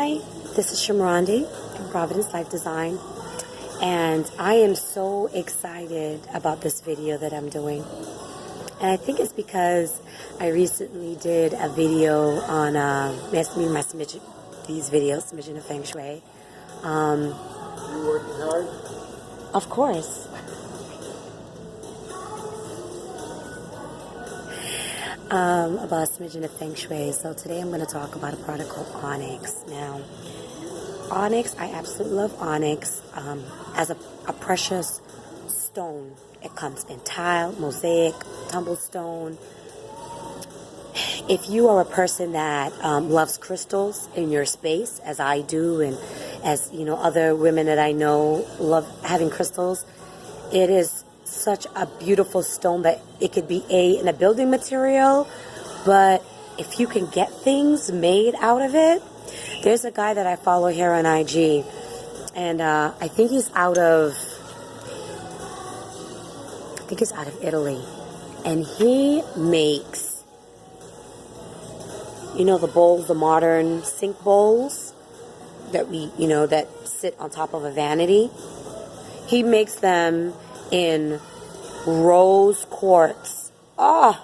Hi, this is Shamrondi from Providence Life Design, and I am so excited about this video that I'm doing. And I think it's because I recently did a video on my Smigen, these videos, Smigen of FengShui. You working hard? Of course. About Smigen of FengShui. So today I'm going to talk about a product called Onyx. Now, Onyx, I absolutely love Onyx as a precious stone. It comes in tile, mosaic, tumblestone. If you are a person that loves crystals in your space, as I do, and as you know, other women that I know love having crystals, it is such a beautiful stone that it could be in a building material, but if you can get things made out of it. There's a guy that I follow here on IG, and I think he's out of Italy, and he makes, you know, the bowls, the modern sink bowls that that sit on top of a vanity. He makes them in rose quartz. Oh,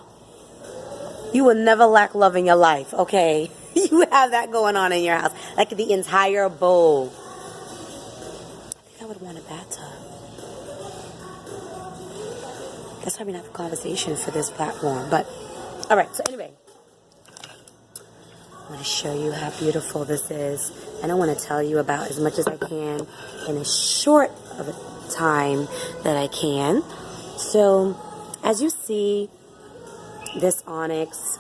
you will never lack love in your life, okay? You have that going on in your house, like the entire bowl. I think I would want a bathtub. That's probably not the conversation for this platform, but all right. So anyway, I want to show you how beautiful this is, and I want to tell you about as much as I can in a short of a time that I can. So, as you see, this onyx.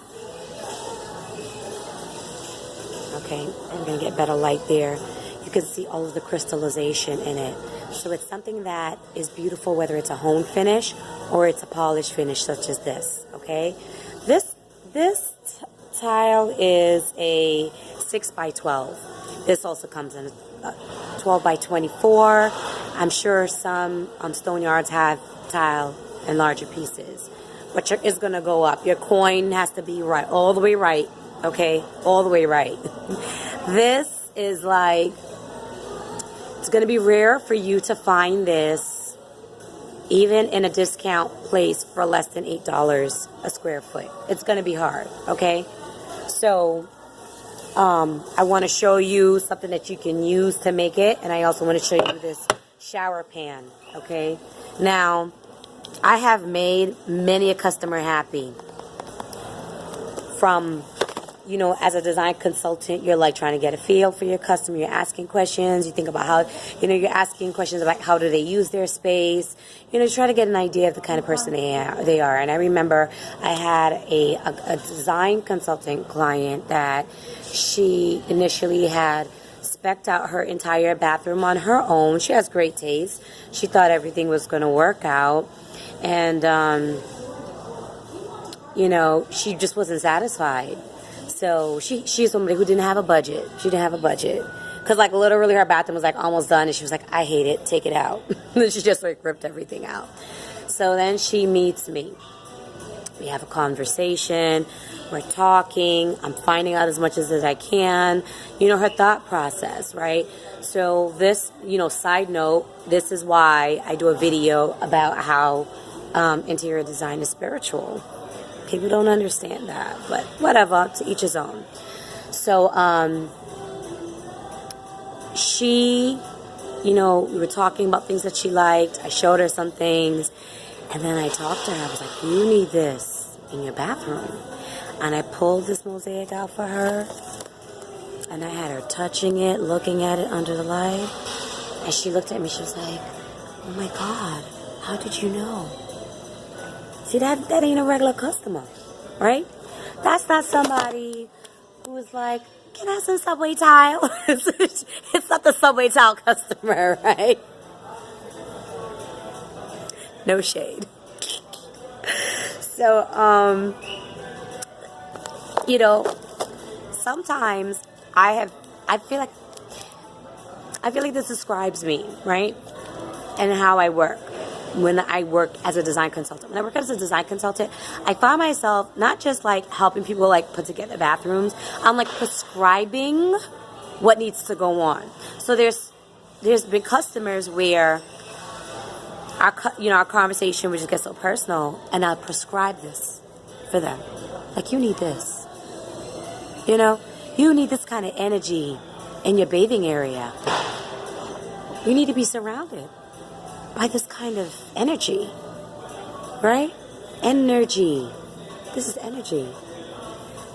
Okay, I'm going to get better light there. You can see all of the crystallization in it. So it's something that is beautiful, whether it's a hone finish or it's a polished finish such as this. Okay, this tile is a 6 by 12. This also comes in a 12 by 24. I'm sure some stone yards have tile in larger pieces, but it's going to go up. Your coin has to be right, all the way right. Okay, all the way right. This is like, it's going to be rare for you to find this even in a discount place for less than $8 a square foot. It's going to be hard, okay? So, I want to show you something that you can use to make it, and I also want to show you this shower pan, okay? Now, I have made many a customer happy. From, you know, as a design consultant, you're like trying to get a feel for your customer. You're asking questions. You think about how, you're asking questions about how do they use their space. Try to get an idea of the kind of person they are. And I remember I had a design consultant client that she initially had spec'd out her entire bathroom on her own. She has great taste. She thought everything was going to work out. And, she just wasn't satisfied. So she's somebody who didn't have a budget. She didn't have a budget. Because, like, literally her bathroom was, like, almost done. And she was like, I hate it. Take it out. And she just, like, ripped everything out. So then she meets me. We have a conversation. We're talking. I'm finding out as much as I can. Her thought process, right? So this, side note, this is why I do a video about how interior design is spiritual. People don't understand that, but whatever, to each his own. So, she, we were talking about things that she liked. I showed her some things, and then I talked to her. I was like, you need this in your bathroom. And I pulled this mosaic out for her, and I had her touching it, looking at it under the light, and she looked at me, she was like, oh my God, how did you know? See, that ain't a regular customer, right? That's not somebody who is like, can I have some Subway tile? It's not the Subway tile customer, right? No shade. So, sometimes I feel like this describes me, right? And how I work. When I work as a design consultant. When I work as a design consultant, I find myself not just like helping people like put together bathrooms. I'm like prescribing what needs to go on. So there's been customers where our conversation would just get so personal, and I'll prescribe this for them. Like, you need this. You need this kind of energy in your bathing area. You need to be surrounded by this kind of energy, right? Energy. This is energy.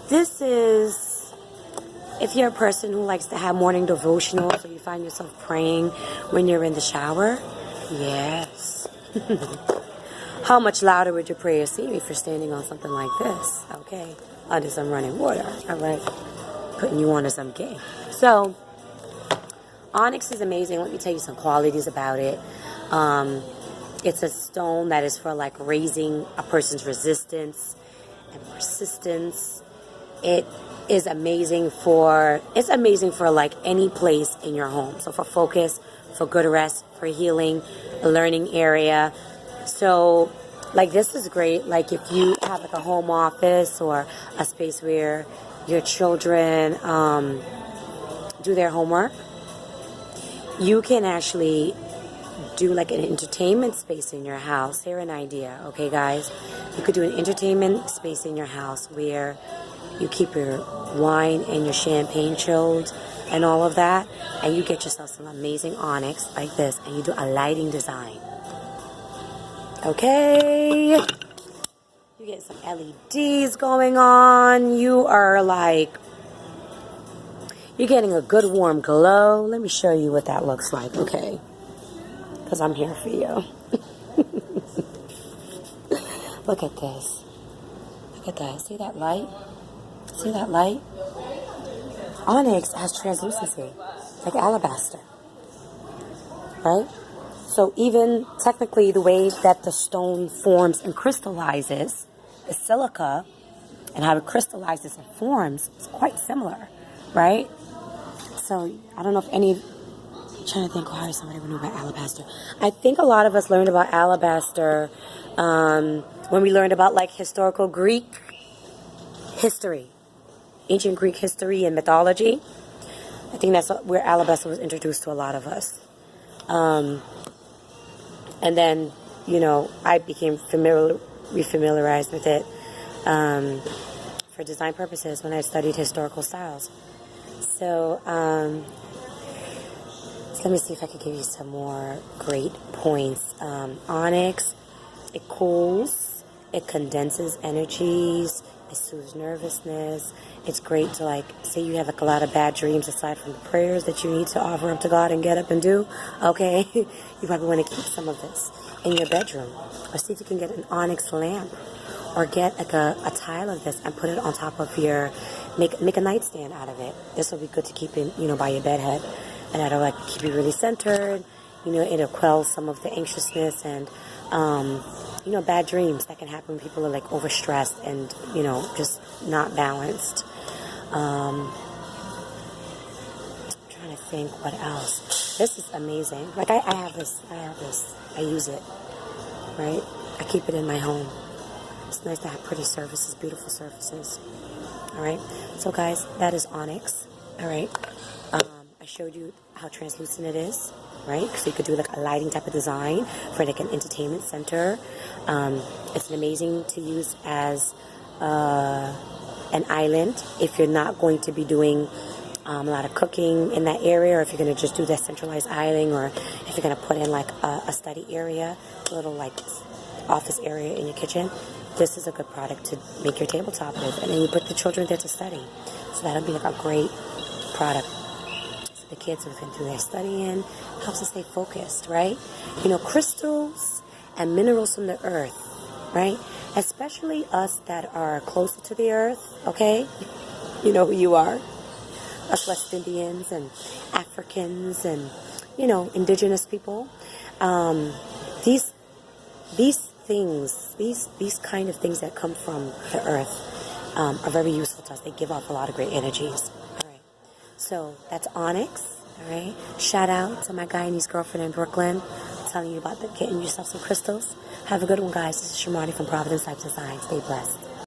This is, if you're a person who likes to have morning devotionals, so you find yourself praying when you're in the shower, yes. How much louder would your prayers seem if you're standing on something like this? Okay, under some running water, all right? Putting you onto some game. So, Onyx is amazing. Let me tell you some qualities about it. It's a stone that is for like raising a person's resistance and persistence. It is amazing for like any place in your home. So for focus, for good rest, for healing, a learning area. So like this is great. Like if you have like a home office or a space where your children do their homework, you can actually do like an entertainment space in your house. Here an idea, okay guys? You could do an entertainment space in your house where you keep your wine and your champagne chilled and all of that, and you get yourself some amazing onyx like this, and you do a lighting design. Okay? You get some LEDs going on. You are like, you're getting a good warm glow. Let me show you what that looks like, okay? Because I'm here for you. Look at this. Look at that. See that light? See that light? Onyx has translucency, like alabaster. Right? So even technically the way that the stone forms and crystallizes, the silica, and how it crystallizes and forms is quite similar, right? So I don't know if I'm trying to think why somebody would know about alabaster. I think a lot of us learned about alabaster when we learned about like historical Greek history, ancient Greek history and mythology. I think that's where alabaster was introduced to a lot of us. And then, I became refamiliarized with it for design purposes when I studied historical styles. So, let me see if I can give you some more great points. Onyx, it cools, it condenses energies, it soothes nervousness. It's great to like, say you have like a lot of bad dreams aside from the prayers that you need to offer up to God and get up and do. Okay, you probably want to keep some of this in your bedroom, or see if you can get an onyx lamp, or get like a tile of this and put it on top of your, make a nightstand out of it. This will be good to keep in, by your bed head, and that'll like keep you really centered. It'll quell some of the anxiousness and bad dreams that can happen when people are like overstressed and just not balanced. I'm trying to think what else. This is amazing. Like I have this. I use it, right? I keep it in my home. It's nice to have pretty surfaces, beautiful surfaces. All right. So guys, that is onyx. All right. I showed you how translucent it is, right? So you could do like a lighting type of design for like an entertainment center. It's amazing to use as an island if you're not going to be doing a lot of cooking in that area, or if you're going to just do that centralized island, or if you're going to put in like a study area, a little like office area in your kitchen. This is a good product to make your tabletop with, and then you put the children there to study. So that'll be like a great product. So the kids can do their studying, helps us stay focused, right? Crystals and minerals from the earth, right? Especially us that are closer to the earth, okay? You know who you are. Us West Indians and Africans and, indigenous people. These things, these kind of things that come from the earth are very useful to us. They give off a lot of great energies. All right. So that's onyx. All right. Shout out to my guy and his girlfriend in Brooklyn, telling you about getting yourself some crystals. Have a good one, guys. This is Shamani from Providence Life Design. Stay blessed.